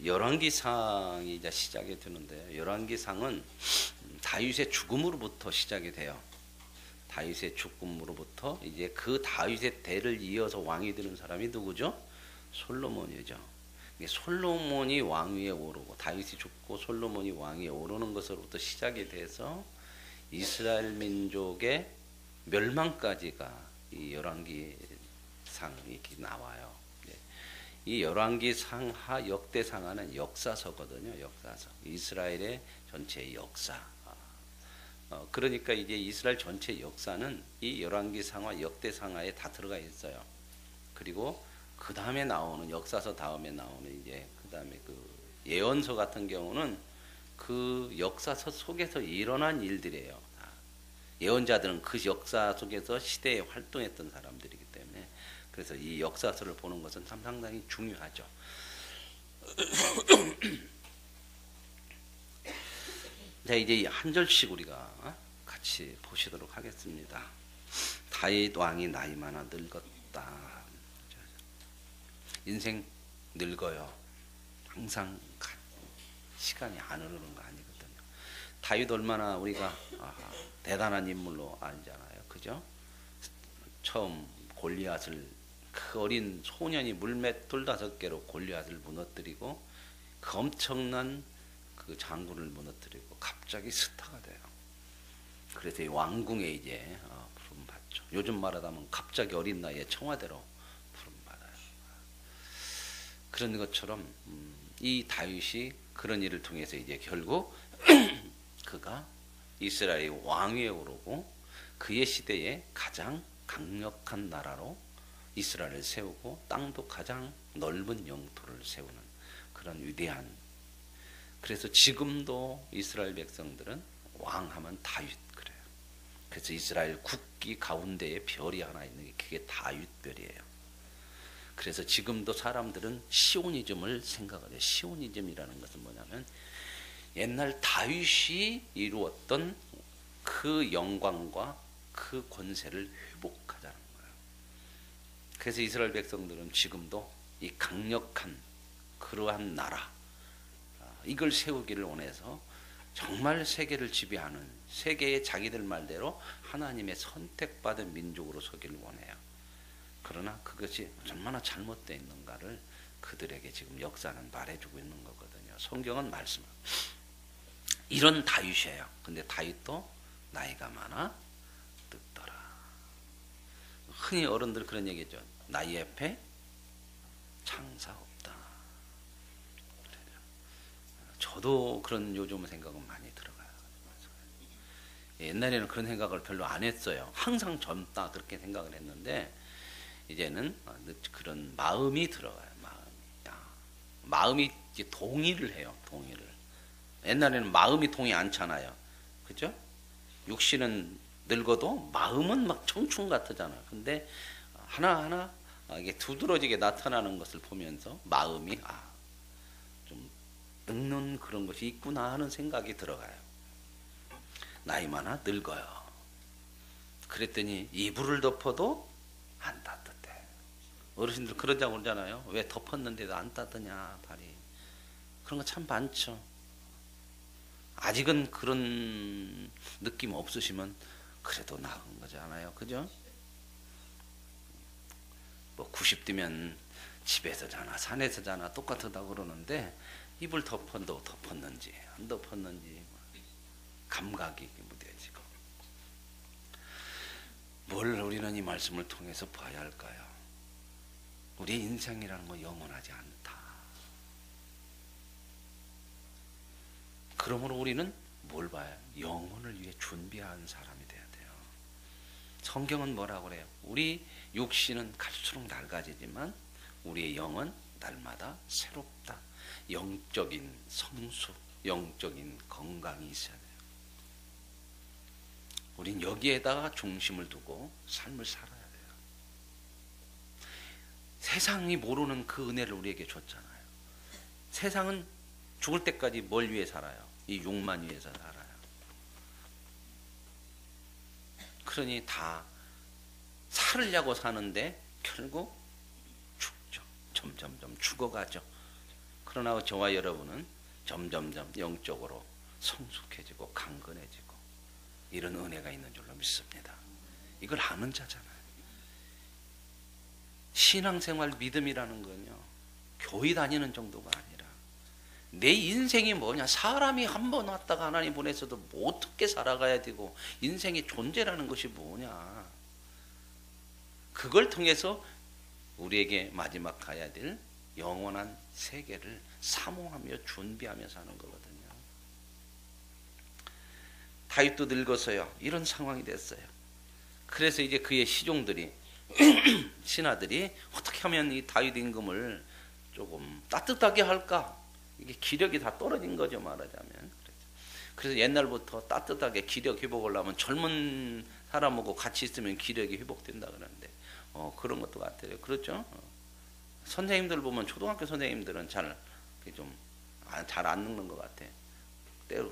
열왕기상이 이제 시작이 되는데, 열왕기상은 다윗의 죽음으로부터 시작이 돼요. 다윗의 죽음으로부터 이제 그 다윗의 대를 이어서 왕이 되는 사람이 누구죠? 솔로몬이죠. 솔로몬이 왕위에 오르고, 다윗이 죽고 솔로몬이 왕위에 오르는 것으로부터 시작이 돼서 이스라엘 민족의 멸망까지가 이 열왕기상이 이렇게 나와요. 이 열왕기상하 역대상하는 역사서거든요. 역사서. 이스라엘의 전체 역사. 그러니까 이제 이스라엘 전체 역사는 이 열왕기상하 역대상하에 다 들어가 있어요. 그리고 그 다음에 나오는 역사서 다음에 나오는 이제 그 다음에 그 예언서 같은 경우는 그 역사서 속에서 일어난 일들이에요. 예언자들은 그 역사 속에서 시대에 활동했던 사람들이기 때문에, 그래서 이 역사서를 보는 것은 참 상당히 중요하죠. 자, 이제 한 절씩 우리가 같이 보시도록 하겠습니다. 다윗 왕이 나이 많아 늙었다. 인생 늙어요. 항상 시간이 안 흐르는 거 아니거든요. 다윗 얼마나 우리가 대단한 인물로 알잖아요. 그죠? 처음 골리앗을, 그 어린 소년이 물맷 25개로 골리앗을 무너뜨리고, 그 엄청난 그 장군을 무너뜨리고 갑자기 스타가 돼요. 그래서 이 왕궁에 이제 부름 받죠. 요즘 말하자면 갑자기 어린 나이에 청와대로 부름 받아요. 그런 것처럼 이 다윗이 그런 일을 통해서 이제 결국 그가 이스라엘의 왕위에 오르고, 그의 시대에 가장 강력한 나라로 이스라엘을 세우고, 땅도 가장 넓은 영토를 세우는 그런 위대한. 그래서 지금도 이스라엘 백성들은 왕하면 다윗 그래요. 그래서 이스라엘 국기 가운데에 별이 하나 있는 게 그게 다윗별이에요. 그래서 지금도 사람들은 시오니즘을 생각을 해요. 시오니즘이라는 것은 뭐냐면 옛날 다윗이 이루었던 그 영광과 그 권세를 회복하자는 거예요. 그래서 이스라엘 백성들은 지금도 이 강력한 그러한 나라, 이걸 세우기를 원해서 정말 세계를 지배하는, 세계의 자기들 말대로 하나님의 선택받은 민족으로 서기를 원해요. 그러나 그것이 얼마나 잘못되어 있는가를 그들에게 지금 역사는 말해주고 있는 거거든요. 성경은 말씀합니다. 이런 다윗이에요. 근데 다윗도 나이가 많아 늙더라. 흔히 어른들 그런 얘기죠. 나이 앞에 장사 없다. 저도 그런 요즘 생각은 많이 들어가요. 옛날에는 그런 생각을 별로 안 했어요. 항상 젊다 그렇게 생각을 했는데, 이제는 그런 마음이 들어가요. 마음이 이제 동의를 해요. 동의를. 옛날에는 마음이 동의 않잖아요. 그죠? 육신은 늙어도 마음은 막 청춘 같잖아요. 근데 하나하나 이게 두드러지게 나타나는 것을 보면서 마음이 좀 늙는 그런 것이 있구나 하는 생각이 들어가요. 나이 많아 늙어요. 그랬더니 이불을 덮어도 안 따뜻해. 어르신들 그러자고 그러잖아요. 왜 덮었는데도 안 따뜻냐 발이. 그런 거 참 많죠. 아직은 그런 느낌 없으시면 그래도 나은 거잖아요. 그죠? 뭐 90대면 집에서 자나 산에서 자나 똑같다고 그러는데, 이불 덮어도 덮었는지 안 덮었는지 감각이 무뎌지고. 뭘 우리는 이 말씀을 통해서 봐야 할까요? 우리의 인생이라는 건 영원하지 않다. 그러므로 우리는 뭘 봐요? 영혼을 위해 준비한 사람이 돼야 돼요. 성경은 뭐라고 그래요? 우리 육신은 갈수록 낡아지지만 우리의 영은 날마다 새롭다. 영적인 성숙, 영적인 건강이 있어야 돼요. 우린 여기에다가 중심을 두고 삶을 살아야 돼요. 세상이 모르는 그 은혜를 우리에게 줬잖아요. 세상은 죽을 때까지 뭘 위해 살아요? 이 육만 위해서 살아요. 그러니 다 살으려고 사는데 결국 죽죠. 점점점 죽어가죠. 그러나 저와 여러분은 점점점 영적으로 성숙해지고 강건해지고 이런 은혜가 있는 줄로 믿습니다. 이걸 아는 자잖아요. 신앙생활 믿음이라는 건요, 교회 다니는 정도가 아니라 내 인생이 뭐냐, 사람이 한 번 왔다가 하나님 보내서도 뭐 어떻게 살아가야 되고 인생의 존재라는 것이 뭐냐, 그걸 통해서 우리에게 마지막 가야 될 영원한 세계를 사모하며 준비하며 사는 거거든요. 다윗도 늙어서요 이런 상황이 됐어요. 그래서 이제 그의 시종들이 신하들이 어떻게 하면 이 다윗 임금을 조금 따뜻하게 할까, 이게 기력이 다 떨어진 거죠, 말하자면. 그래서 옛날부터 따뜻하게 기력 회복을 하면 젊은 사람하고 같이 있으면 기력이 회복된다 그러는데 그런 것도 같아요. 그렇죠? 선생님들 보면 초등학교 선생님들은 잘 안 늙는 것 같아.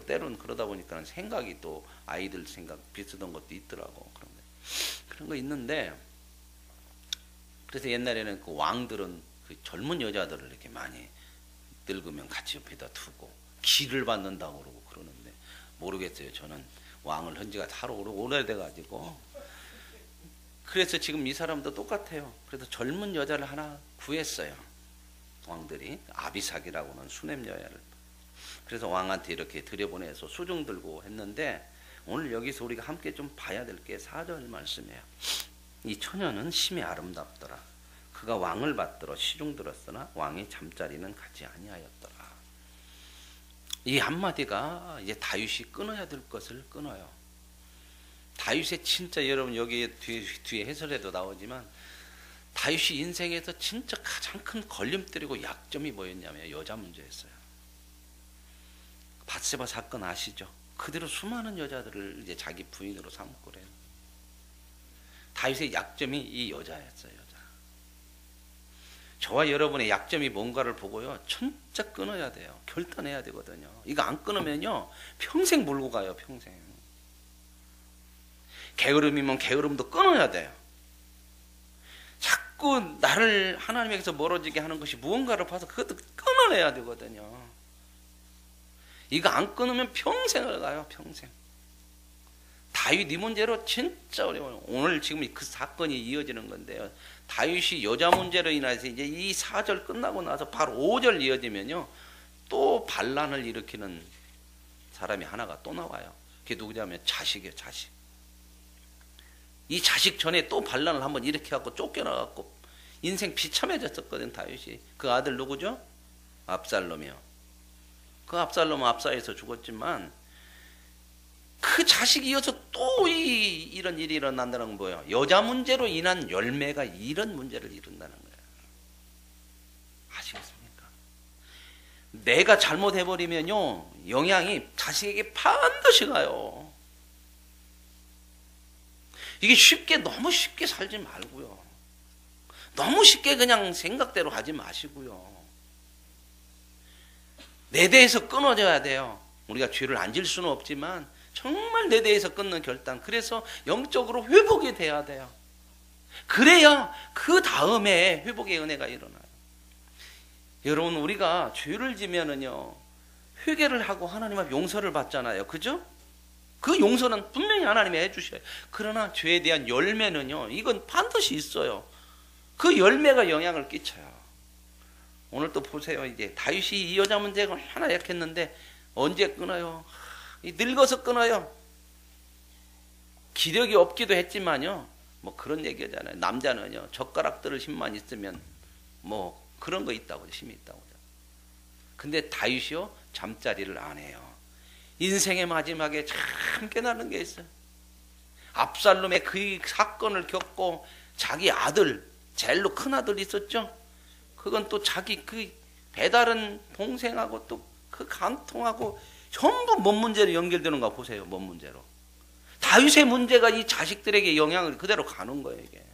때로는 그러다 보니까 생각이 또 아이들 생각 비슷한 것도 있더라고. 그런 거 있는데, 그래서 옛날에는 그 왕들은 그 젊은 여자들을 이렇게 많이 늙으면 같이 옆에다 두고 기를 받는다고 그러고 그러는데, 모르겠어요. 저는 왕을 한 지가 하루 오래돼가지고. 그래서 지금 이 사람도 똑같아요. 그래서 젊은 여자를 하나 구했어요. 왕들이 아비삭이라고는 수냄 여자를. 그래서 왕한테 이렇게 들여보내서 수중 들고 했는데, 오늘 여기서 우리가 함께 좀 봐야 될 게 4절 말씀이에요. 이 처녀는 심히 아름답더라. 그가 왕을 받들어 시중 들었으나 왕의 잠자리는 가지 아니하였더라. 이 한마디가 이제 다윗이 끊어야 될 것을 끊어요. 다윗의 진짜, 여러분 여기 뒤에 해설에도 나오지만, 다윗이 인생에서 진짜 가장 큰 걸림돌이고 약점이 뭐였냐면 여자 문제였어요. 밧세바 사건 아시죠? 그대로 수많은 여자들을 이제 자기 부인으로 삼고 그래요. 다윗의 약점이 이 여자였어요. 여자. 저와 여러분의 약점이 뭔가를 보고요, 진짜 끊어야 돼요. 결단해야 되거든요. 이거 안 끊으면요 평생 몰고 가요. 평생. 게으름이면 게으름도 끊어야 돼요. 자꾸 나를 하나님에게서 멀어지게 하는 것이 무언가를 봐서 그것도 끊어내야 되거든요. 이거 안 끊으면 평생을 가요. 평생. 다윗 이 문제로 진짜 어려워요. 오늘 지금 그 사건이 이어지는 건데요, 다윗이 여자 문제로 인해서 이제 이 4절 끝나고 나서 바로 5절 이어지면요, 또 반란을 일으키는 사람이 하나가 또 나와요. 그게 누구냐면 자식이에요. 자식. 이 자식 전에 또 반란을 한번 일으켜갖고 쫓겨나갖고 인생 비참해졌었거든 다윗이. 그 아들 누구죠? 압살롬이요. 그 압살롬은 압사에서 죽었지만, 그 자식이 이어서 또 이런 일이 일어난다는 건 뭐예요? 여자 문제로 인한 열매가 이런 문제를 이룬다는 거예요. 아시겠습니까? 내가 잘못해버리면요, 영향이 자식에게 반드시 가요. 이게 너무 쉽게 살지 말고요. 너무 쉽게 그냥 생각대로 하지 마시고요. 내 대해서 끊어져야 돼요. 우리가 죄를 안 질 수는 없지만 정말 내 대해서 끊는 결단. 그래서 영적으로 회복이 돼야 돼요. 그래야 그 다음에 회복의 은혜가 일어나요. 여러분, 우리가 죄를 지면은요, 회개를 하고 하나님 앞에 용서를 받잖아요. 그죠? 그 용서는 분명히 하나님이 해주셔요. 그러나 죄에 대한 열매는요, 이건 반드시 있어요. 그 열매가 영향을 끼쳐요. 오늘 또 보세요. 이제 다윗이 이 여자 문제가 하나 약했는데 언제 끊어요? 늙어서 끊어요. 기력이 없기도 했지만요, 뭐 그런 얘기잖아요. 남자는요, 젓가락들을 힘만 있으면 뭐 그런 거 있다고, 힘이 있다고. 근데 다윗이요, 잠자리를 안 해요. 인생의 마지막에 참 깨달은 게 있어요. 압살롬의 그 사건을 겪고 자기 아들, 제일로 큰 아들 있었죠. 그건 또 자기 그 배다른 동생하고 또 그 간통하고 전부 뭔 문제로 연결되는가 보세요. 뭔 문제로. 다윗의 문제가 이 자식들에게 영향을 그대로 가는 거예요. 이게.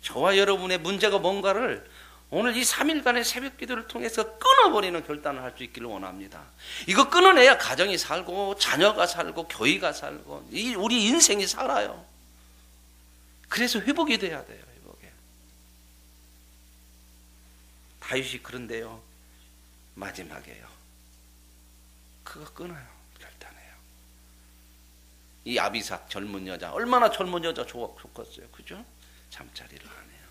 저와 여러분의 문제가 뭔가를 오늘 이 3일간의 새벽 기도를 통해서 끊어버리는 결단을 할 수 있기를 원합니다. 이거 끊어내야 가정이 살고 자녀가 살고 교회가 살고 우리 인생이 살아요. 그래서 회복이 돼야 돼요. 회복이. 다윗이 그런데요, 마지막에요. 그거 끊어요. 결단해요. 이 아비삭 젊은 여자, 얼마나 젊은 여자 좋겠어요. 그죠? 잠자리를 안 해요.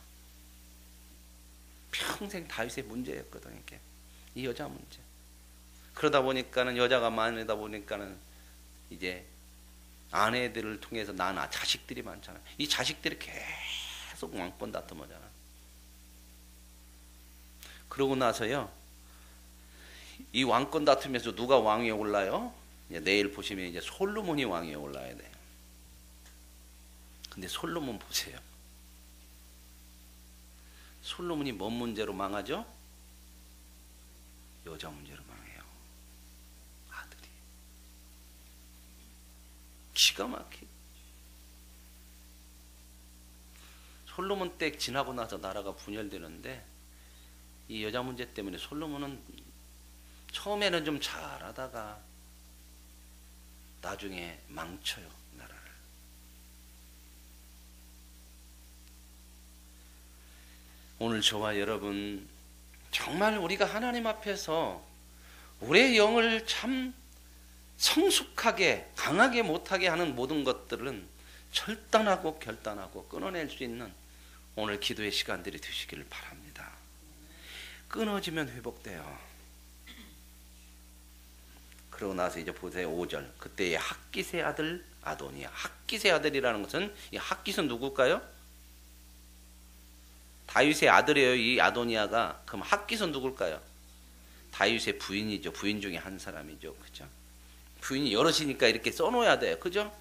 평생 다윗의 문제였거든요. 이게. 이 여자 문제. 그러다 보니까는 여자가 많으다 보니까는 이제 아내들을 통해서 낳은 자식들이 많잖아요. 이 자식들이 계속 왕권 다툼하잖아. 그러고 나서요, 이 왕권 다툼에서 누가 왕위에 올라요? 이제 내일 보시면 이제 솔로몬이 왕위에 올라야 돼요. 근데 솔로몬 보세요. 솔로몬이 뭔 문제로 망하죠? 여자 문제로 망해요. 아들이. 기가 막히게. 솔로몬 때 지나고 나서 나라가 분열되는데 이 여자 문제 때문에 솔로몬은 처음에는 좀 잘하다가 나중에 망쳐요, 나라를. 오늘 저와 여러분 정말 우리가 하나님 앞에서 우리의 영을 참 성숙하게 강하게 못하게 하는 모든 것들은 절단하고 결단하고 끊어낼 수 있는 오늘 기도의 시간들이 되시기를 바랍니다. 끊어지면 회복돼요. 그러고 나서 이제 보세요. 5절. 그때의 핫깃의 아들 아도니아. 핫깃의 아들이라는 것은, 이 핫깃은 누굴까요? 다윗의 아들이에요. 이 아도니아가. 그럼 핫깃은 누굴까요? 다윗의 부인이죠. 부인 중에 한 사람이죠. 그죠? 부인이 여럿이니까 이렇게 써놓아야 돼요. 그죠?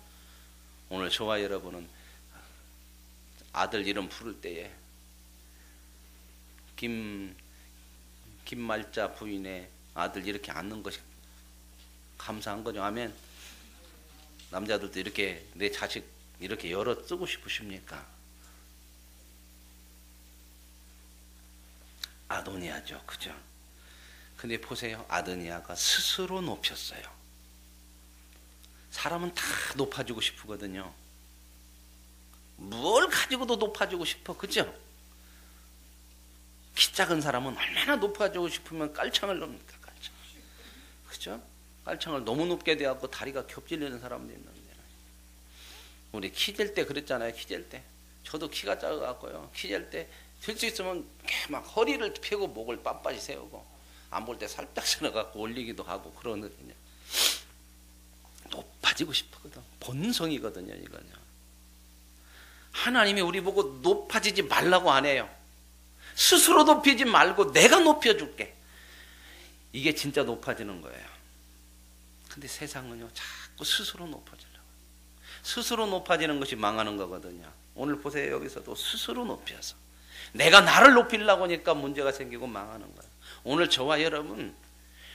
오늘 저와 여러분은 아들 이름 부를 때에 김말자 부인의 아들 이렇게 앉는 것이 감사한 거죠. 아멘. 남자들도 이렇게 내 자식 이렇게 열어 쓰고 싶으십니까? 아도니아죠. 그죠? 근데 보세요. 아도니아가 스스로 높였어요. 사람은 다 높아지고 싶거든요. 뭘 가지고도 높아지고 싶어. 그죠? 키 작은 사람은 얼마나 높아지고 싶으면 깔창을 넣습니까? 깔창. 그죠? 깔창을 너무 높게 대갖고 다리가 겹질리는 사람도 있는데. 우리 키 잴 때 그랬잖아요. 키 잴 때. 저도 키가 작아갖고요. 키 잴 때 될 수 있으면 막 허리를 펴고 목을 빳빳이 세우고 안 볼 때 살짝 세워갖고 올리기도 하고 그러거든요. 높아지고 싶거든. 본성이거든요. 이거는요. 하나님이 우리 보고 높아지지 말라고 안 해요. 스스로 높이지 말고 내가 높여줄게. 이게 진짜 높아지는 거예요. 근데 세상은요, 자꾸 스스로 높아지려고. 스스로 높아지는 것이 망하는 거거든요. 오늘 보세요. 여기서도 스스로 높여서. 내가 나를 높이려고 하니까 문제가 생기고 망하는 거예요. 오늘 저와 여러분,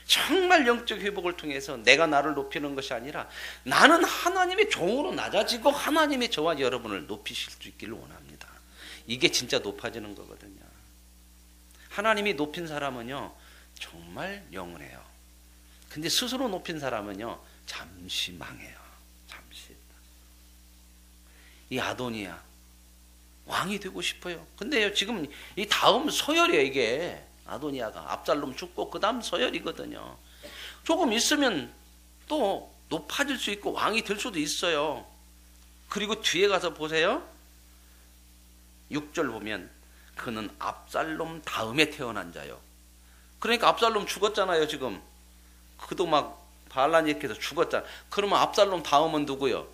정말 영적 회복을 통해서 내가 나를 높이는 것이 아니라 나는 하나님의 종으로 낮아지고 하나님이 저와 여러분을 높이실 수 있기를 원합니다. 이게 진짜 높아지는 거거든요. 하나님이 높인 사람은요, 정말 영원해요. 근데 스스로 높인 사람은요, 잠시 망해요. 잠시. 이 아도니아 왕이 되고 싶어요. 근데요, 지금 이 다음 서열이에요. 이게 아도니아가 압살롬 죽고 그 다음 서열이거든요. 조금 있으면 또 높아질 수 있고 왕이 될 수도 있어요. 그리고 뒤에 가서 보세요. 6절 보면 그는 압살롬 다음에 태어난 자요. 그러니까 압살롬 죽었잖아요. 지금 그도 막 바알라니께서 죽었잖아. 그러면 압살롬 다음은 누구요?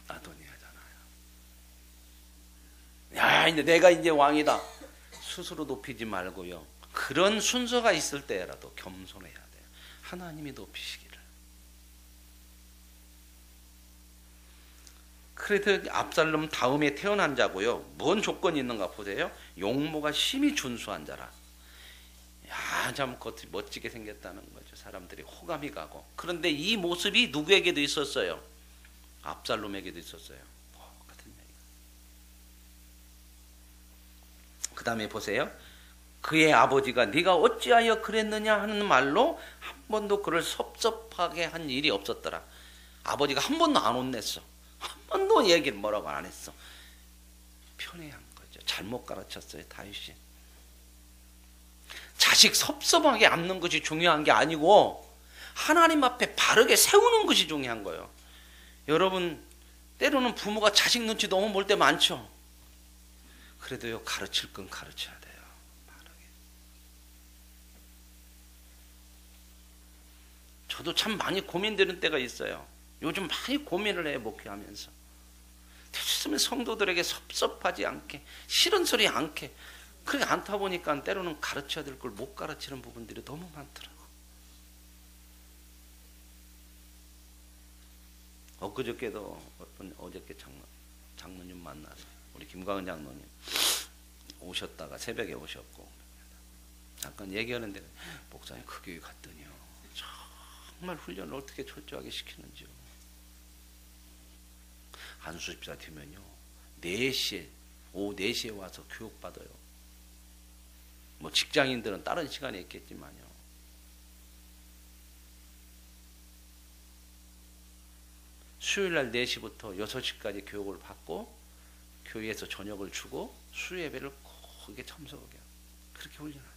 아도니아잖아요. 야, 이제 내가 이제 왕이다. 스스로 높이지 말고요. 그런 순서가 있을 때라도 겸손해야 돼요. 하나님이 높이시기를. 그래도 압살롬 다음에 태어난 자고요. 뭔 조건이 있는가 보세요. 용모가 심히 준수한 자라. 야, 참 멋지게 생겼다는 거죠. 사람들이 호감이 가고. 그런데 이 모습이 누구에게도 있었어요? 압살롬에게도 있었어요. 같은 얘기. 그 다음에 보세요. 그의 아버지가 네가 어찌하여 그랬느냐 하는 말로 한 번도 그를 섭섭하게 한 일이 없었더라. 아버지가 한 번도 안 혼냈어. 한 번도 얘기를 뭐라고 안 했어. 편애한 거죠. 잘못 가르쳤어요. 다윗이. 자식 섭섭하게 앉는 것이 중요한 게 아니고 하나님 앞에 바르게 세우는 것이 중요한 거예요. 여러분, 때로는 부모가 자식 눈치 너무 볼 때 많죠. 그래도요, 가르칠 건 가르쳐야 돼요. 바르게. 저도 참 많이 고민되는 때가 있어요. 요즘 많이 고민을 해요, 목회하면서. 됐으면 성도들에게 섭섭하지 않게, 싫은 소리 않게. 그렇게 않다 보니까 때로는 가르쳐야 될 걸 못 가르치는 부분들이 너무 많더라고. 엊그저께도 어저께 장로님 만나서 우리 김광은 장로님 오셨다가 새벽에 오셨고 잠깐 얘기하는데 목사님 그 교회 갔더니요 정말 훈련을 어떻게 철저하게 시키는지요. 한수집사 되면요 4시에 오후 4시에 와서 교육받아요. 뭐 직장인들은 다른 시간에 있겠지만요. 수요일날 4시부터 6시까지 교육을 받고 교회에서 저녁을 주고 수요예배를 거기에 참석하게 그렇게 훈련합니다.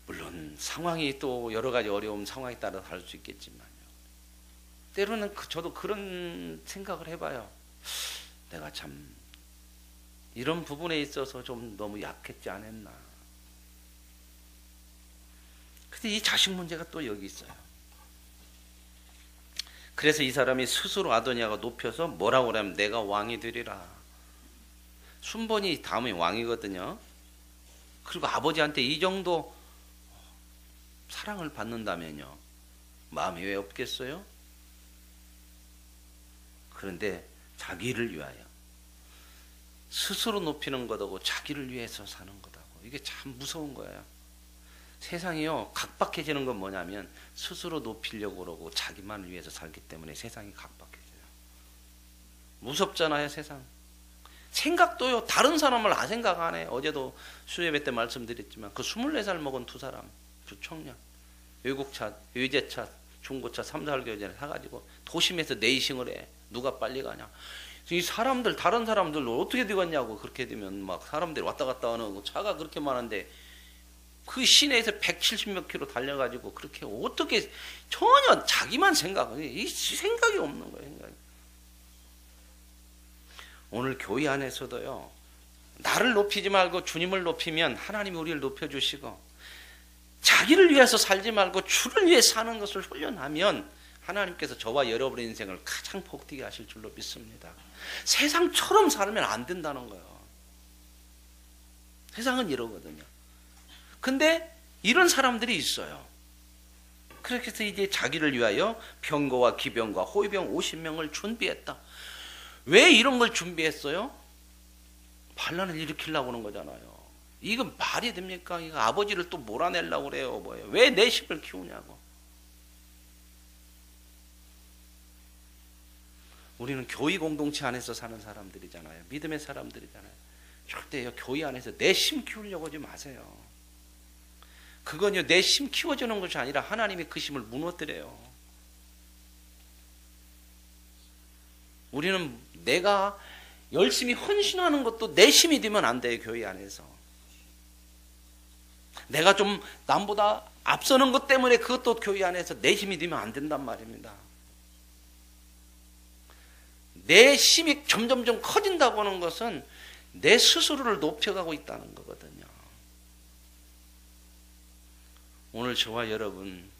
물론 상황이 또 여러 가지 어려움 상황에 따라 다를 수 있겠지만요. 때로는 저도 그런 생각을 해봐요. 내가 참 이런 부분에 있어서 좀 너무 약했지 않았나. 근데 이 자식 문제가 또 여기 있어요. 그래서 이 사람이 스스로 아도니아가 높여서 뭐라고 그러냐면 내가 왕이 되리라. 순번이 다음에 왕이거든요. 그리고 아버지한테 이 정도 사랑을 받는다면요. 마음이 왜 없겠어요? 그런데 자기를 위하여 스스로 높이는 것하고 자기를 위해서 사는 것하고 이게 참 무서운 거예요. 세상이요 각박해지는 건 뭐냐면 스스로 높이려고 그러고 자기만을 위해서 살기 때문에 세상이 각박해져요. 무섭잖아요 세상. 생각도요 다른 사람을 생각 안 해. 어제도 수예배 때 말씀드렸지만 그 24살 먹은 두 사람 두 청년 외국차 외제차 중고차 3, 4개월 사가지고 도심에서 레이싱을 해. 누가 빨리 가냐. 이 사람들 다른 사람들 어떻게 되겠냐고. 그렇게 되면 막 사람들이 왔다 갔다 하는 차가 그렇게 많은데 그 시내에서 170몇 킬로 달려가지고 그렇게 어떻게 전혀 자기만 이 생각이 없는 거예요. 생각이. 오늘 교회 안에서도요. 나를 높이지 말고 주님을 높이면 하나님이 우리를 높여주시고 자기를 위해서 살지 말고 주를 위해 사는 것을 훈련하면 하나님께서 저와 여러분의 인생을 가장 복되게 하실 줄로 믿습니다. 세상처럼 살면 안 된다는 거예요. 세상은 이러거든요. 근데 이런 사람들이 있어요. 그렇게 해서 이제 자기를 위하여 병거와 기병과 호위병 50명을 준비했다. 왜 이런 걸 준비했어요? 반란을 일으키려고 하는 거잖아요. 이건 말이 됩니까? 이거 아버지를 또 몰아내려고 그래요. 뭐예요? 왜 내 식을 키우냐고. 우리는 교회 공동체 안에서 사는 사람들이잖아요. 믿음의 사람들이잖아요. 절대 교회 안에서 내 심 키우려고 하지 마세요. 그건요 내 심 키워주는 것이 아니라 하나님이 그 심을 무너뜨려요. 우리는 내가 열심히 헌신하는 것도 내 심이 되면 안 돼요. 교회 안에서 내가 좀 남보다 앞서는 것 때문에 그것도 교회 안에서 내 힘이 되면 안 된단 말입니다. 내 심이 점점점 커진다고 하는 것은 내 스스로를 높여가고 있다는 거거든요. 오늘 저와 여러분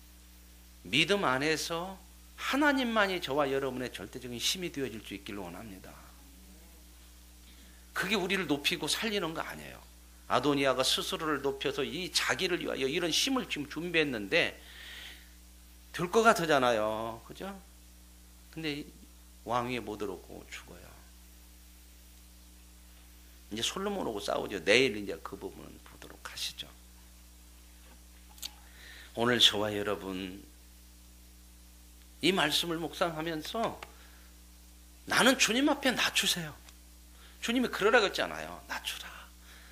믿음 안에서 하나님만이 저와 여러분의 절대적인 힘이 되어질 수 있기를 원합니다. 그게 우리를 높이고 살리는 거 아니에요. 아도니아가 스스로를 높여서 이 자기를 위하여 이런 힘을 지금 준비했는데 될 것 같으잖아요. 그죠? 근데 왕위에 못 오르고 죽어요. 이제 솔로몬하고 싸우죠. 내일 이제 그 부분은 보도록 하시죠. 오늘 저와 여러분 이 말씀을 묵상하면서 나는 주님 앞에 낮추세요. 주님이 그러라고 했잖아요. 낮추라.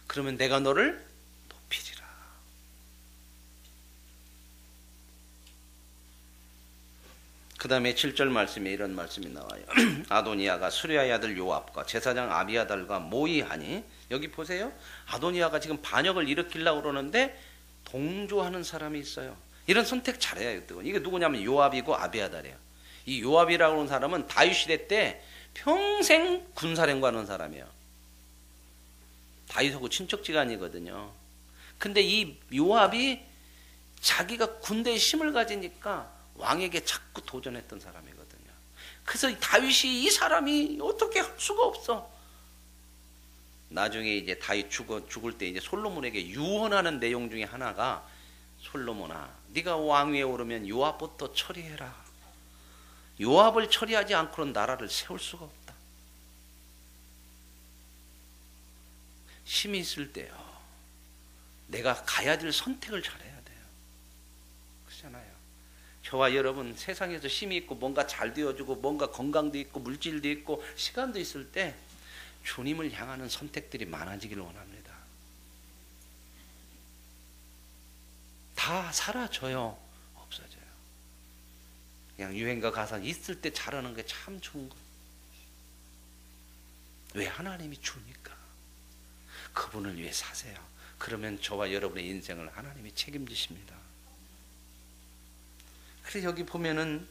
그러면 내가 너를 높이리라. 그 다음에 7절 말씀에 이런 말씀이 나와요. 아도니아가 수리아의 아들 요압과 제사장 아비아달과 모의하니, 여기 보세요. 아도니아가 지금 반역을 일으키려고 그러는데 동조하는 사람이 있어요. 이런 선택 잘해야 돼요. 이게 누구냐면 요압이고 아비아달이에요. 이 요압이라고 하는 사람은 다윗 시대 때 평생 군사령관하는 사람이에요. 다윗하고 친척지간이거든요. 근데 이 요압이 자기가 군대에 힘을 가지니까 왕에게 자꾸 도전했던 사람이거든요. 그래서 다윗이 이 사람이 어떻게 할 수가 없어. 나중에 이제 다윗 죽을 때 이제 솔로몬에게 유언하는 내용 중에 하나가, 솔로몬아, 네가 왕위에 오르면 요압부터 처리해라. 요압을 처리하지 않고는 나라를 세울 수가 없다. 힘이 있을 때요, 내가 가야 될 선택을 잘해야 돼요. 그렇잖아요. 저와 여러분 세상에서 힘이 있고 뭔가 잘 되어주고 뭔가 건강도 있고 물질도 있고 시간도 있을 때 주님을 향하는 선택들이 많아지기를 원합니다. 다 사라져요? 없어져요. 그냥 유행가 가사 있을 때 잘하는 게 참 좋은 거예요. 왜? 하나님이 주니까. 그분을 위해 사세요. 그러면 저와 여러분의 인생을 하나님이 책임지십니다. 그래서 여기 보면은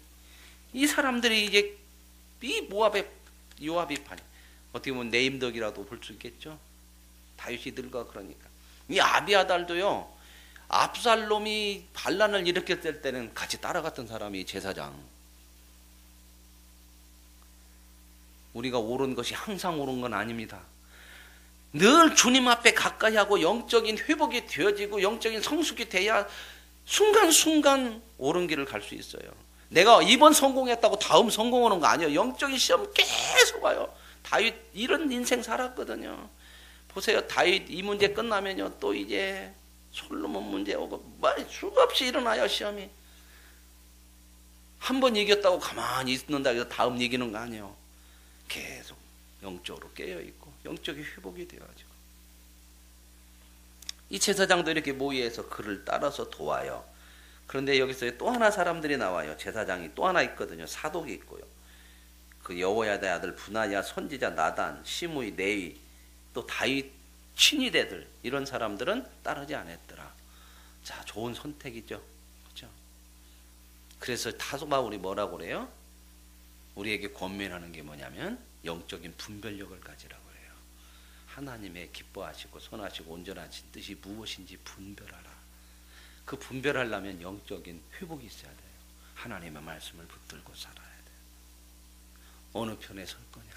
이 사람들이 이제 이 모압의 요압이 판, 어떻게 보면 내임덕이라도 볼 수 있겠죠. 다윗이 늙어. 그러니까 이 아비아달도요, 압살롬이 반란을 일으켰을 때는 같이 따라갔던 사람이 제사장. 우리가 옳은 것이 항상 옳은 건 아닙니다. 늘 주님 앞에 가까이 하고 영적인 회복이 되어지고 영적인 성숙이 돼야 순간순간 옳은 길을 갈 수 있어요. 내가 이번 성공했다고 다음 성공하는 거 아니에요. 영적인 시험 계속 와요. 다윗 이런 인생 살았거든요. 보세요. 다윗 이 문제 끝나면요, 또 이제 솔로몬 문제 오고 수없이 일어나요. 시험이. 한 번 이겼다고 가만히 있는다 해서 다음 이기는 거 아니에요. 계속 영적으로 깨어있고 영적인 회복이 되어가지고, 이 제사장도 이렇게 모의해서 그를 따라서 도와요. 그런데 여기서 또 하나 사람들이 나와요. 제사장이 또 하나 있거든요. 사독이 있고요. 그 여호야다의 아들 분하야, 선지자 나단, 시므이, 네위, 또 다윗 친위대들, 이런 사람들은 따르지 않았더라. 자, 좋은 선택이죠. 그렇죠? 그래서 사도 바울이 뭐라고 그래요? 우리에게 권면하는 게 뭐냐면 영적인 분별력을 가지라고 그래요. 하나님의 기뻐하시고 선하시고 온전하신 뜻이 무엇인지 분별하라. 그 분별하려면 영적인 회복이 있어야 돼요. 하나님의 말씀을 붙들고 살아야 돼요. 어느 편에 설 거냐.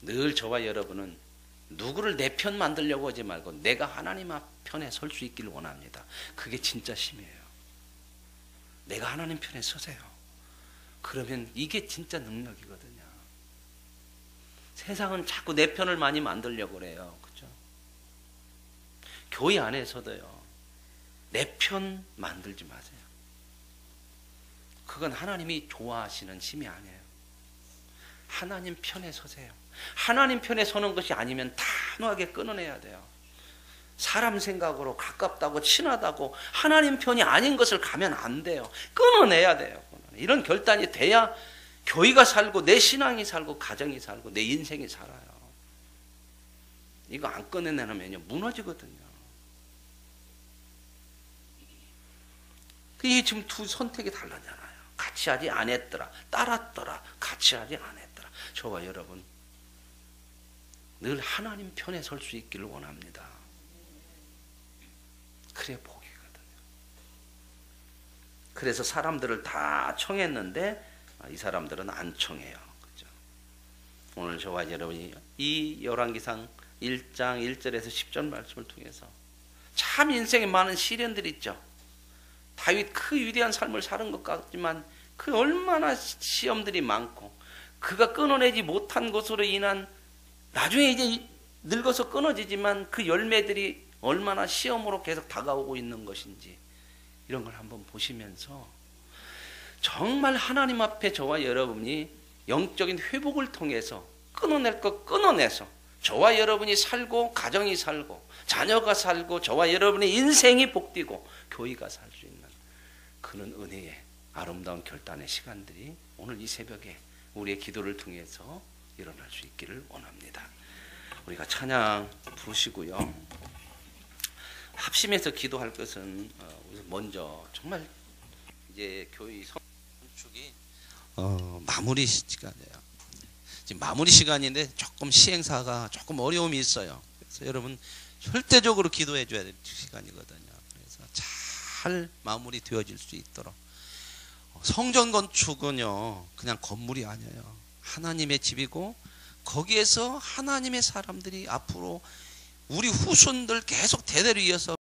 늘 저와 여러분은 누구를 내 편 만들려고 하지 말고 내가 하나님 편에 설 수 있기를 원합니다. 그게 진짜 힘이에요. 내가 하나님 편에 서세요. 그러면 이게 진짜 능력이거든요. 세상은 자꾸 내 편을 많이 만들려고 그래요. 그렇죠? 교회 안에서도요, 내 편 만들지 마세요. 그건 하나님이 좋아하시는 힘이 아니에요. 하나님 편에 서세요. 하나님 편에 서는 것이 아니면 단호하게 끊어내야 돼요. 사람 생각으로 가깝다고 친하다고 하나님 편이 아닌 것을 가면 안 돼요. 끊어내야 돼요. 이런 결단이 돼야 교회가 살고 내 신앙이 살고 가정이 살고 내 인생이 살아요. 이거 안 꺼내내면요 무너지거든요. 이게 지금 두 선택이 달라잖아요. 같이 하지 않았더라, 따랐더라, 같이 하지 않았더라. 저와 여러분 늘 하나님 편에 설 수 있기를 원합니다. 그래 복이거든요. 그래서 사람들을 다 청했는데 이 사람들은 안 청해요. 그렇죠? 오늘 저와 여러분이 이 열왕기상 1장 1절에서 10절 말씀을 통해서 참 인생에 많은 시련들이 있죠. 다윗 그 위대한 삶을 사는 것 같지만 그 얼마나 시험들이 많고 그가 끊어내지 못한 것으로 인한 나중에 이제 늙어서 끊어지지만 그 열매들이 얼마나 시험으로 계속 다가오고 있는 것인지 이런 걸 한번 보시면서 정말 하나님 앞에 저와 여러분이 영적인 회복을 통해서 끊어낼 것 끊어내서 저와 여러분이 살고 가정이 살고 자녀가 살고 저와 여러분의 인생이 복되고 교회가 살 수 있는 그런 은혜의 아름다운 결단의 시간들이 오늘 이 새벽에 우리의 기도를 통해서 일어날 수 있기를 원합니다. 우리가 찬양 부르시고요. 합심해서 기도할 것은 먼저 정말 이제 교회 건축이 마무리 시간이에요. 지금 마무리 시간인데 조금 시행사가 조금 어려움이 있어요. 그래서 여러분 절대적으로 기도해 줘야 될 시간이거든요. 그래서 잘 마무리 되어질 수 있도록. 성전 건축은요 그냥 건물이 아니에요. 하나님의 집이고 거기에서 하나님의 사람들이 앞으로 우리 후손들 계속 대대로 이어서